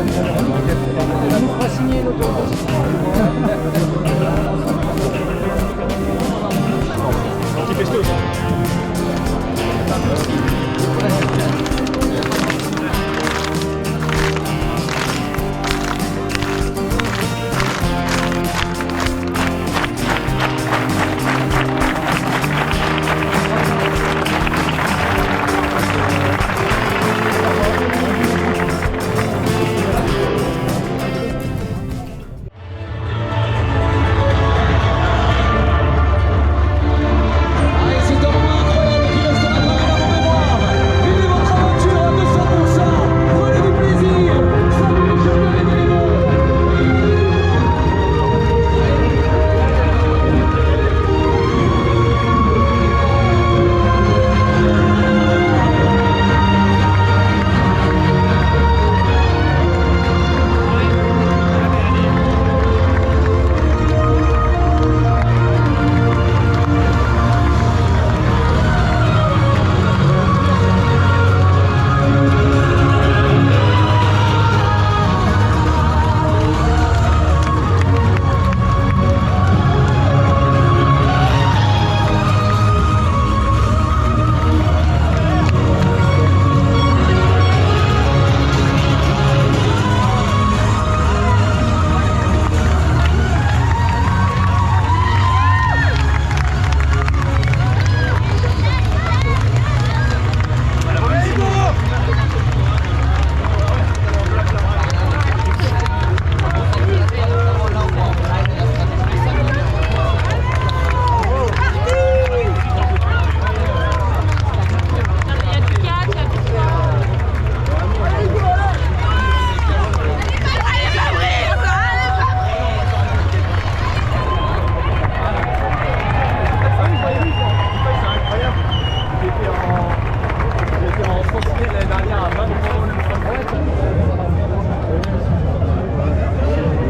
nous fera signer l'autorisation. Petit pesto aussi.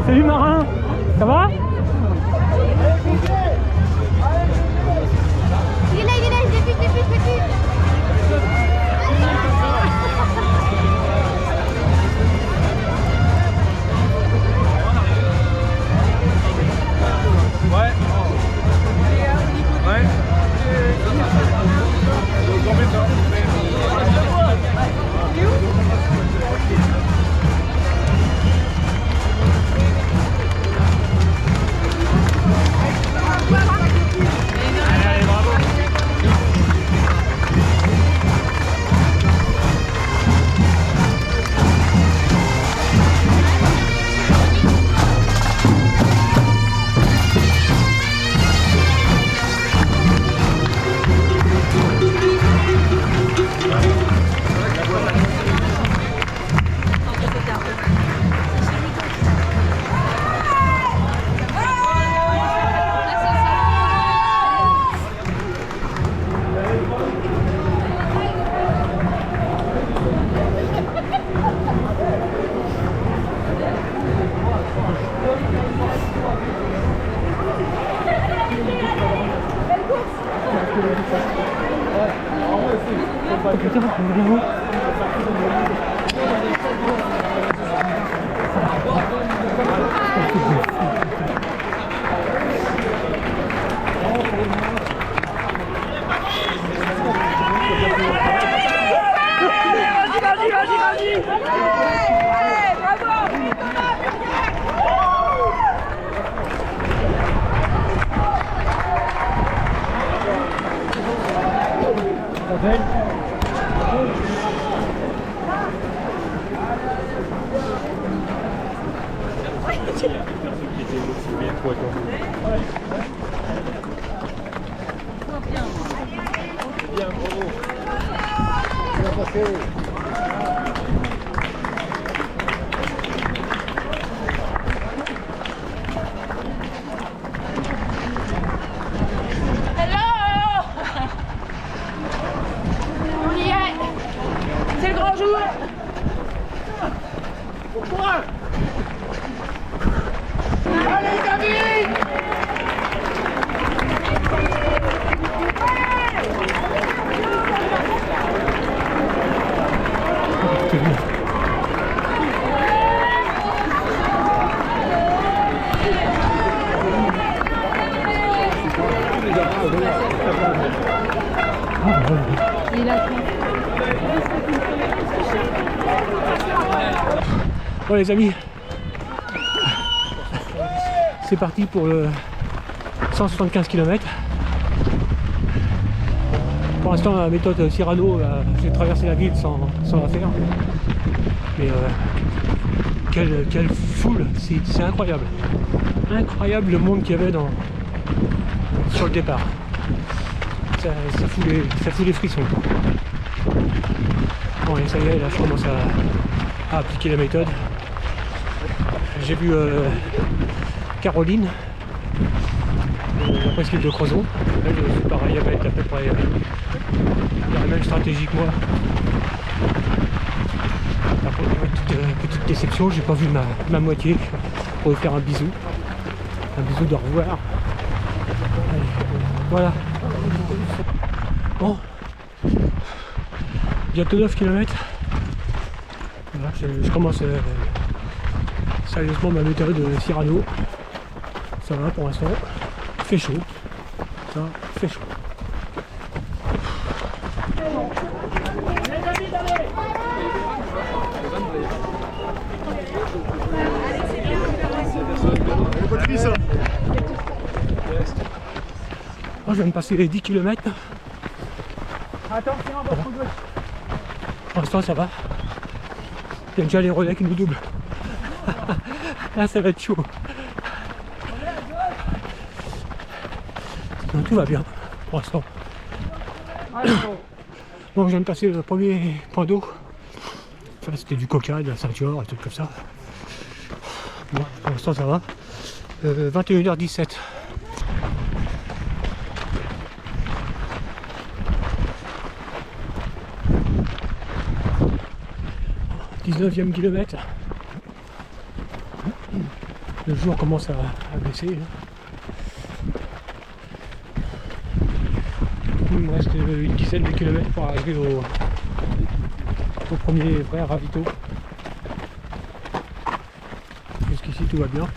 Salut Marin, ça va? Il est là, j'ai vu. C'est le grand jour. Allez David! Il a Bon les amis, c'est parti pour le 175 km. Pour l'instant la méthode Cyrano, j'ai traversé la ville sans la faire. Mais quelle foule, c'est incroyable. Incroyable le monde qu'il y avait sur le départ. Ça fout les frissons. Bon et ça y est, là je commence à appliquer la méthode. J'ai vu Caroline, la presqu'île de Crozon. Elle, c'est pareil, elle va être à peu près la même stratégie que moi. Par contre, petite déception, j'ai pas vu ma moitié pour lui faire un bisou de revoir. Allez, voilà. Bon, bientôt 9 km. Voilà, je commence sérieusement ma méthode Cyrano. Ça va pour l'instant. Il fait chaud. Ça fait chaud. Oh, je viens de passer les 10 km. Attention, on va prendre. Pour l'instant ça va. Il y a déjà les relais qui nous doublent. Là ça va être chaud. Non, tout va bien pour l'instant. Bon, je viens de passer le premier point d'eau. Enfin, c'était du coca, de la ceinture, et tout comme ça. Bon, pour l'instant ça va. 21h17. « 19e kilomètre. Le jour commence à baisser. Il me reste une dizaine de kilomètres pour arriver au premier vrai ravito. Jusqu'ici tout va bien.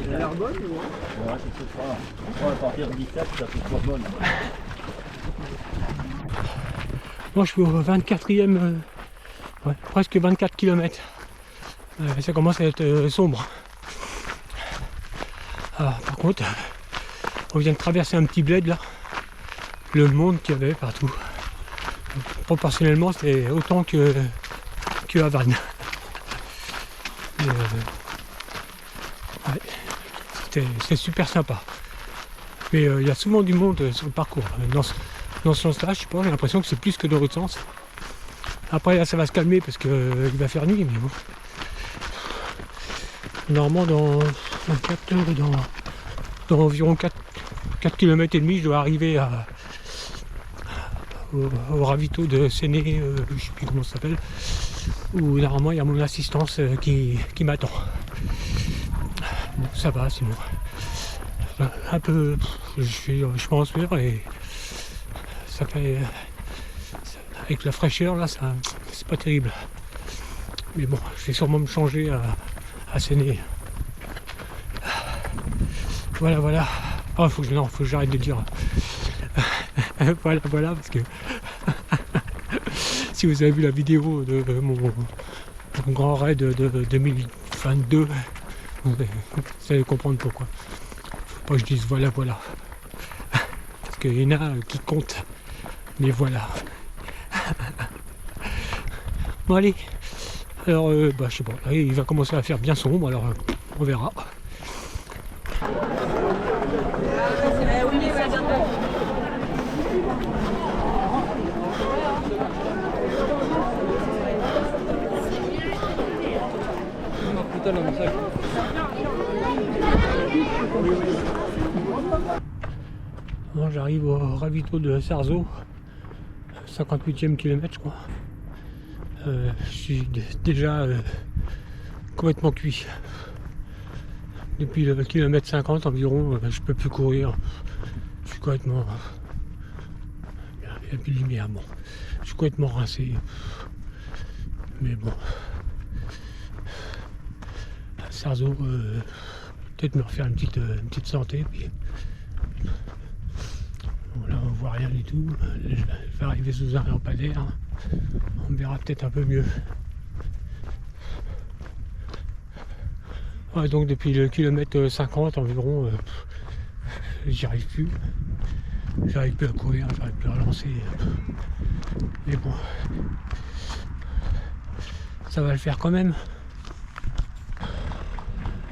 Elle a l'air bonne ou ouais, c'est ce soir. On va partir de 17, ça fait pas bonne. Moi je suis au 24e, ouais, presque 24 km. Ça commence à être sombre. Ah, par contre, on vient de traverser un petit bled là. Le monde qu'il y avait partout. Proportionnellement, c'est autant que Havane. Ouais, c'est super sympa. Mais il y a souvent du monde sur le parcours. Dans ce sens-là, je sais pas, j'ai l'impression que c'est plus que dans l'autre sens. Après, là, ça va se calmer parce qu'il va faire nuit, mais bon. Normalement, dans environ 4 km et demi, je dois arriver au ravito de Séné, je sais plus comment ça s'appelle, où normalement il y a mon assistance qui m'attend. Bon, ça va sinon. Un peu, je pense faire et ça fait, avec la fraîcheur là, c'est pas terrible. Mais bon, je vais sûrement me changer à Séné. Voilà. Oh, faut que j'arrête de dire. voilà, parce que si vous avez vu la vidéo de mon grand raid de 2022, vous allez comprendre pourquoi. Faut pas que je dise voilà. Parce qu'il y en a qui comptent. Mais voilà. Bon allez. Alors, je sais pas, là, il va commencer à faire bien sombre, alors on verra. Bon, j'arrive au ravito de Sarzeau, 58e kilomètre je crois. Je suis déjà complètement cuit. Depuis le kilomètre 50 environ, je peux plus courir. Je suis complètement... Il n'y a plus de lumière, bon. Je suis complètement rincé. Mais bon. Sarzeau, peut-être me refaire une petite santé. Puis... Bon, là, on voit rien du tout. Je vais arriver sous un lampadaire. On verra peut-être un peu mieux. Ouais, donc depuis le kilomètre 50 environ, j'y arrive plus. J'arrive plus à courir, j'arrive plus à relancer. Mais bon, ça va le faire quand même.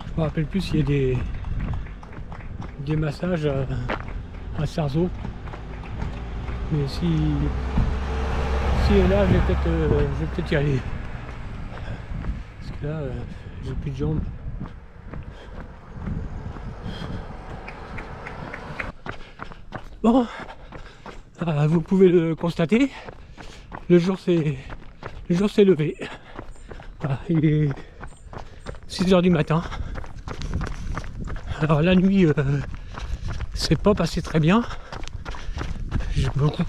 Je me rappelle plus s'il y a des massages à Sarzeau. Mais si est là, je vais peut-être y aller. Parce que là, j'ai plus de jambes. Bon, vous pouvez le constater, le jour s'est levé. Voilà, il est 6 h du matin. Alors la nuit, c'est pas passé très bien. J'ai beaucoup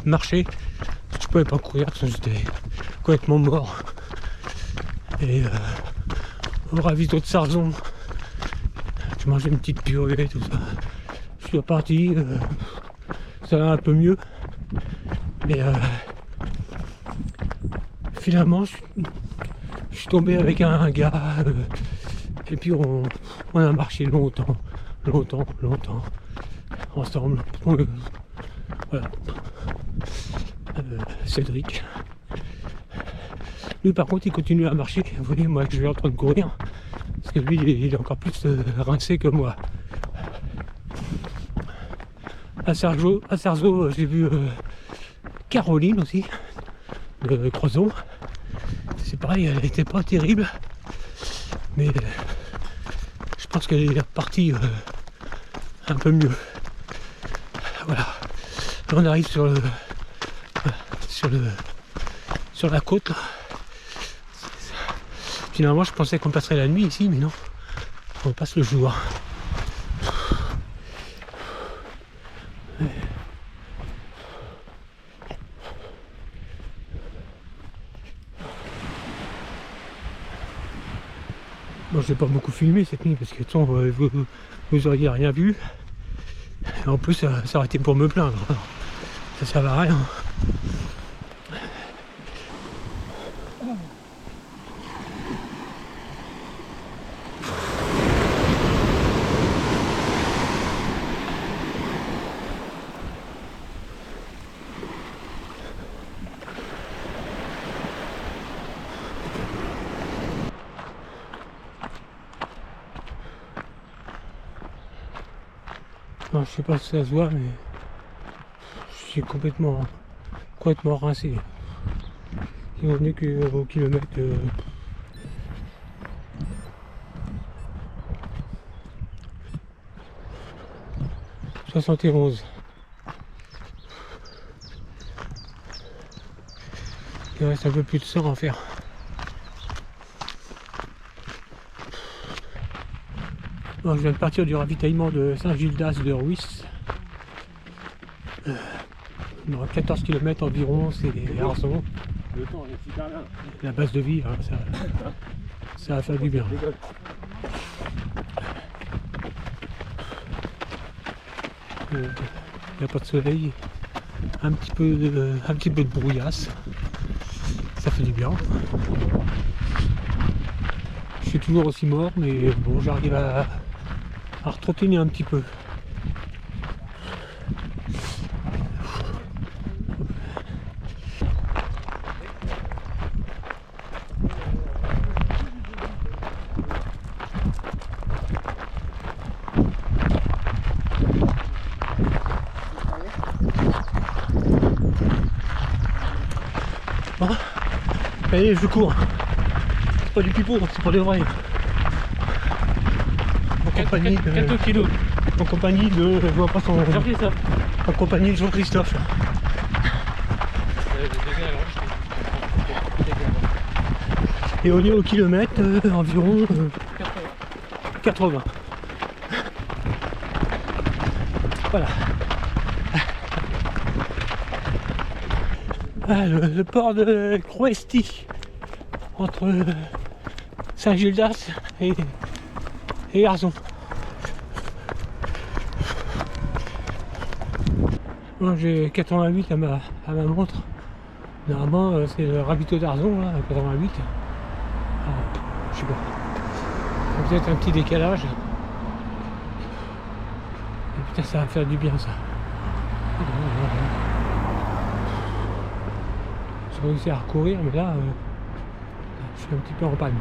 marché. Je pouvais pas courir parce que j'étais complètement mort. Et au ravito de Sarzon, je mangeais une petite purée, tout ça. Je suis reparti, ça va un peu mieux. Mais finalement, je suis tombé avec un gars. Et puis on a marché longtemps, ensemble. Voilà. Cédric. Lui par contre il continue à marcher. Vous voyez, moi je suis en train de courir. Parce que lui il est encore plus rincé que moi. À Sarzeau, j'ai vu Caroline aussi, de Crozon. C'est pareil, elle n'était pas terrible. Mais je pense qu'elle est repartie un peu mieux. Voilà. Là, on arrive sur la côte. Là. Finalement, je pensais qu'on passerait la nuit ici, mais non. On passe le jour. Bon, je n'ai pas beaucoup filmé cette nuit parce que de toute façon, vous auriez rien vu. Et en plus, ça aurait été pour me plaindre. Alors, ça sert à rien. Non, je sais pas si ça se voit, mais je suis complètement rincé. Et on n'est qu'au kilomètre 71. Il reste un peu plus de 100 à faire. Bon, je viens de partir du ravitaillement de Saint-Gildas de Ruisse. Dans 14 km environ, c'est Arzon. Le temps est super bien. La base de vie, hein, ça va faire du bien. Il n'y a pas de soleil, un petit peu de brouillasse, ça fait du bien. Je suis toujours aussi mort, mais bon, j'arrive à retrottiner un petit peu. Bon, allez, je cours. C'est pas du pipeau, c'est pour des vrais. En compagnie de... 4 kilos. En compagnie de... Je vois pas son... En compagnie de Jean-Christophe. Et on est au kilomètre environ 80. Voilà. Ah, le port de Crouesty, entre Saint-Gildas et Arzon. Moi j'ai 88 à ma montre. Normalement c'est le ravito d'Arzon, là, 88. Ah, je sais pas. Peut-être un petit décalage. Et putain, ça va faire du bien ça. J'ai réussi à recourir, mais là je suis un petit peu en panne.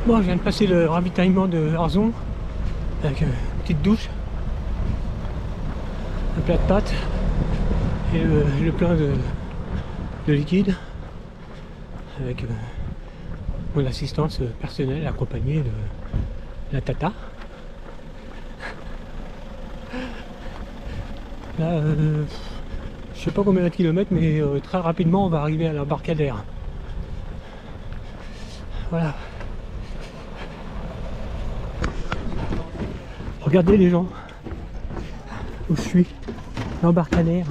Bon, je viens de passer le ravitaillement de Arzon avec une petite douche, un plat de pâtes et le plein de liquide avec mon assistance personnelle accompagnée de la tata. Là, je sais pas combien de kilomètres, mais très rapidement on va arriver à l'embarcadère. Voilà. Regardez les gens où je suis, l'embarcadère.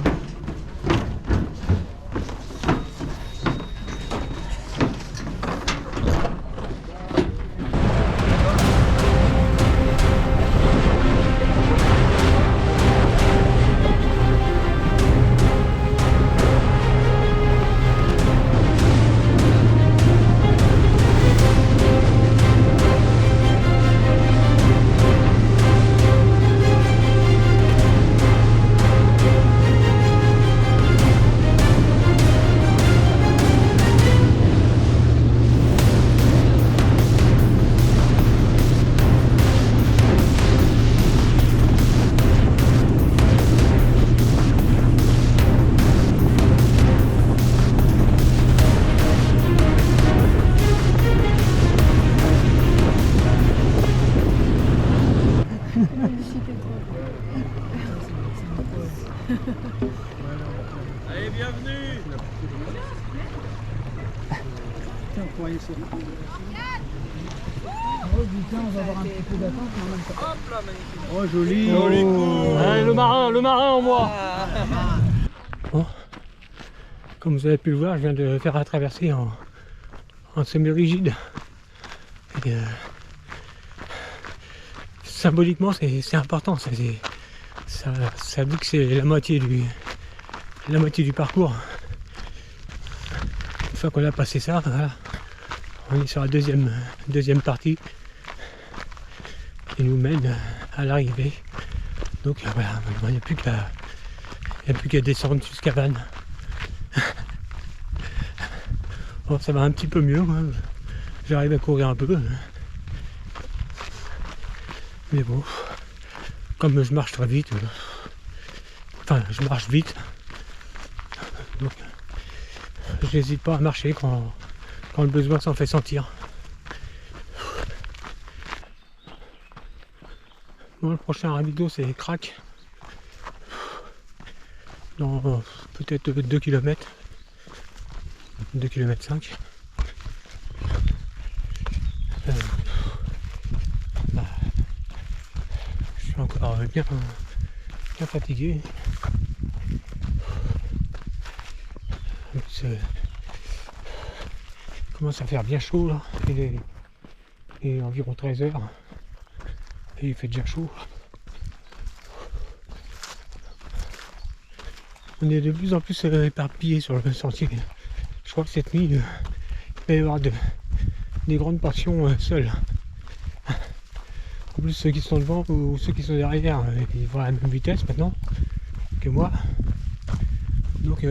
Allez, bienvenue. Oh putain, on va avoir un petit peu d'attente mais en même temps. Hop là, magnifique. Oh joli. Allez, le marin en moi. Bon, comme vous avez pu le voir, je viens de faire la traversée en semi-rigide. Et, symboliquement, c'est important. Ça dit que c'est la moitié du parcours. Une fois qu'on a passé ça, voilà, on est sur la deuxième partie qui nous mène à l'arrivée. Donc voilà, il n'y a plus qu'à descendre jusqu'à Vannes. Bon, ça va un petit peu mieux, hein. J'arrive à courir un peu. Mais bon, comme je marche très vite, enfin je marche vite, donc je n'hésite pas à marcher quand le besoin s'en fait sentir. Bon, le prochain ravito c'est Crac, dans peut-être 2 km, 2 km 5. Je suis encore bien fatigué. Il commence à faire bien chaud là. Il est environ 13 h et il fait déjà chaud. On est de plus en plus éparpillés sur le sentier. Je crois que cette nuit, il va y avoir des grandes portions seules. En plus, ceux qui sont devant ou ceux qui sont derrière, ils vont à la même vitesse maintenant que moi. Donc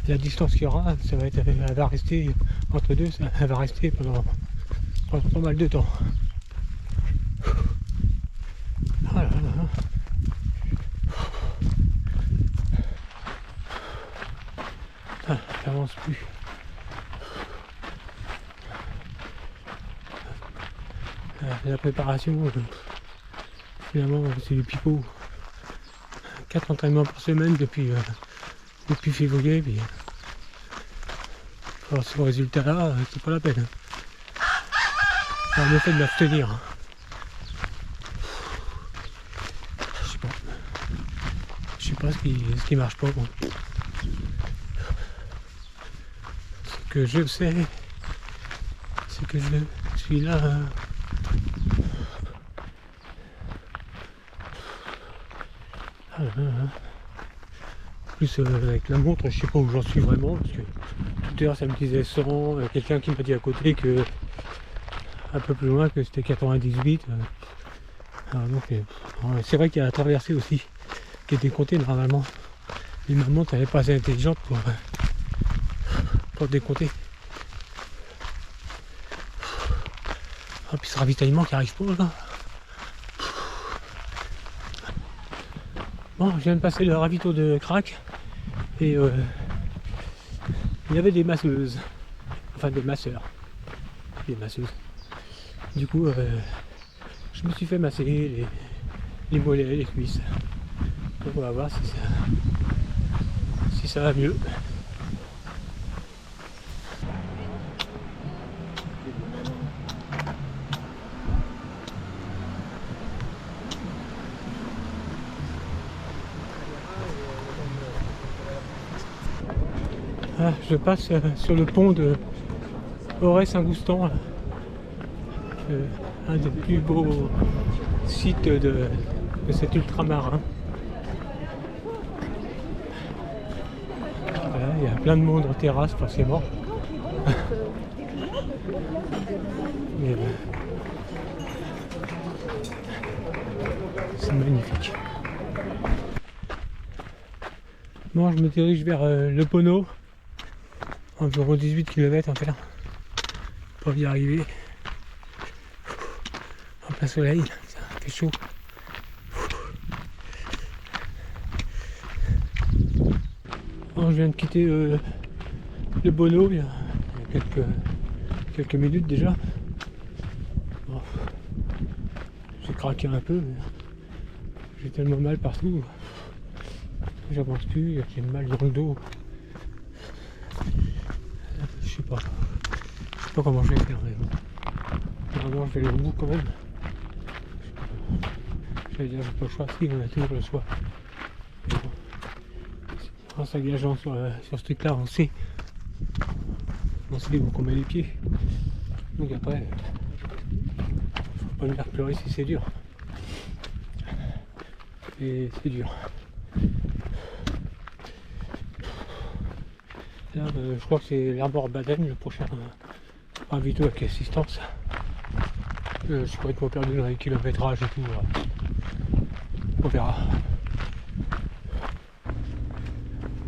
la distance qu'il y aura, elle va rester entre deux, elle va rester pendant pas mal de temps. Ah là là. Ah, j'avance plus. La préparation, Finalement, c'est du pipeau. 4 entraînements par semaine depuis février. Puis, pour ce résultat-là, c'est pas la peine. Alors, le fait de m'abstenir. Je sais pas ce qui marche pas. Bon. Ce que je sais, c'est que je suis là. Plus avec la montre, je sais pas où j'en suis vraiment, parce que tout à l'heure ça me disait 100, quelqu'un qui m'a dit à côté que un peu plus loin que c'était 98. Donc c'est vrai qu'il y a la traversée aussi qui était comptée normalement. Mais ma montre elle n'est pas assez intelligente pour décompter. Ah, puis ce ravitaillement qui arrive pas là. Bon, je viens de passer le ravito de Crac et il y avait des masseuses, enfin des masseurs, des masseuses. Du coup, je me suis fait masser les mollets, les cuisses. Donc on va voir si ça va mieux. Ah, je passe sur le pont de Auray-Saint-Goustan, un des plus beaux sites de cet ultramarin. Voilà, il y a plein de monde en terrasse forcément. Mais, c'est magnifique. Bon, je me dirige vers Le Pono. Environ 18 km à faire pour y arriver. En plein soleil, ça fait chaud. Bon, je viens de quitter le Bono il y a quelques minutes déjà. Bon, j'ai craqué un peu, j'ai tellement mal partout. J'avance plus, j'ai mal dans le dos. Je sais pas comment je vais faire, mais bon. Normalement je vais aller au bout quand même. J'allais dire j'ai pas le choix, si on a toujours le choix. Mais bon. En s'engageant sur ce truc là, on sait où on met les pieds. Donc après, faut pas me faire pleurer si c'est dur. Et c'est dur. Là, je crois que c'est l'Arbor Baden, le prochain ravito avec assistance. Je suis complètement perdu dans les kilométrages et tout. On verra.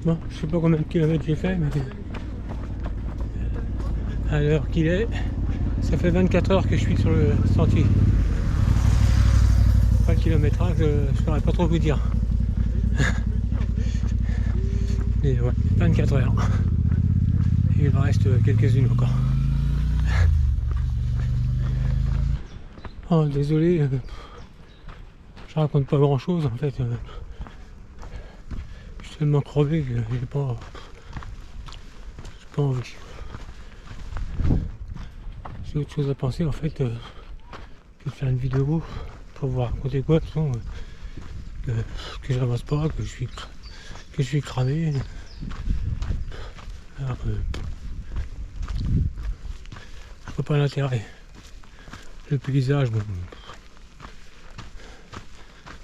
Bon, je sais pas combien de kilomètres j'ai fait, mais à l'heure qu'il est, ça fait 24 heures que je suis sur le sentier. Pas le kilométrage, je saurais pas trop vous dire. Mais ouais, 24 heures. Et il me reste quelques-unes encore. Oh, désolé, je raconte pas grand chose en fait. Je suis tellement crevé que j'ai pas envie. J'ai autre chose à penser en fait que de faire une vidéo pour vous raconter quoi, de toute façon, que j'avance pas, que je suis cramé. Alors, je vois pas l'intérêt. Le paysage, bon,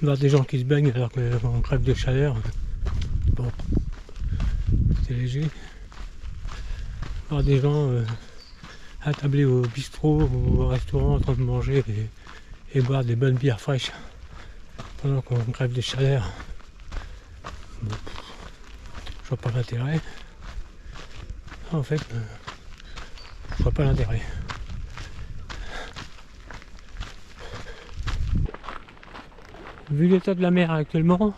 voir des gens qui se baignent alors qu'on crève de chaleur, bon, c'est léger. Voir des gens attablés au bistrot ou au restaurant en train de manger et boire des bonnes bières fraîches pendant qu'on crève de chaleur, bon, je vois pas l'intérêt. En fait, je vois pas l'intérêt. Vu l'état de la mer actuellement,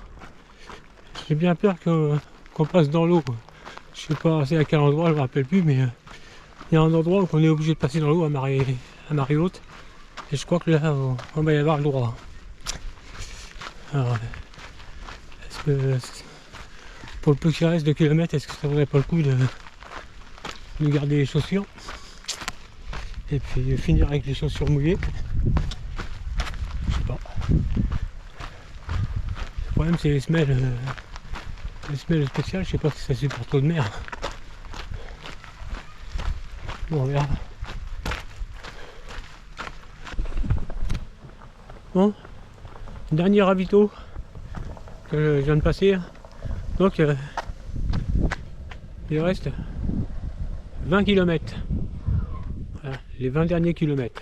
j'ai bien peur qu'on passe dans l'eau. Je sais pas c'est à quel endroit, je me rappelle plus, mais il y a un endroit où on est obligé de passer dans l'eau à marée haute. Et je crois que là, on va y avoir le droit. Alors, est-ce que pour le peu qu'il reste de kilomètres, est-ce que ça vaudrait pas le coup de garder les chaussures et puis finir avec les chaussures mouillées? Je sais pas. Le problème c'est les semelles spéciales, je sais pas si ça supporte trop de mer. Bon, on verra. Bon, dernier ravito que je viens de passer. Donc il reste 20 km. Voilà, les 20 derniers kilomètres.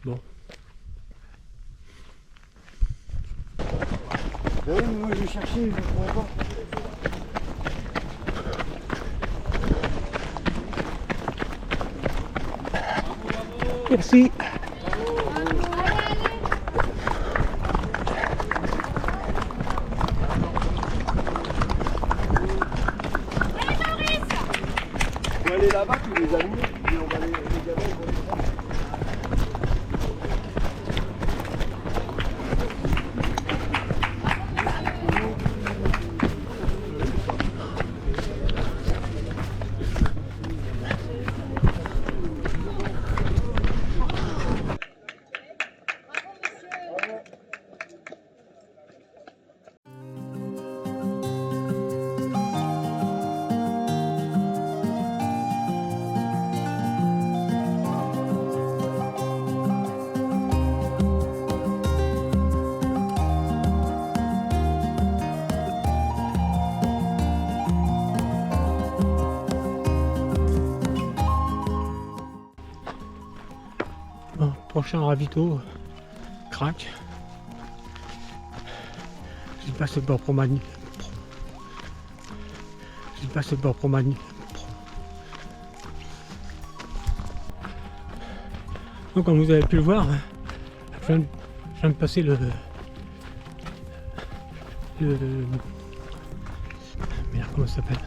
Bon. Oui, mais moi je cherchais, je ne trouvais pas. Merci. On va aller là-bas, tu les allumes, et on va les gamins, ils vont les prendre. Bon, prochain ravito, crack. Je passe pas pour ma nuit. Je passe pas pour ma nuit. Donc comme vous avez pu le voir, je viens de passer le merde, comment ça s'appelle?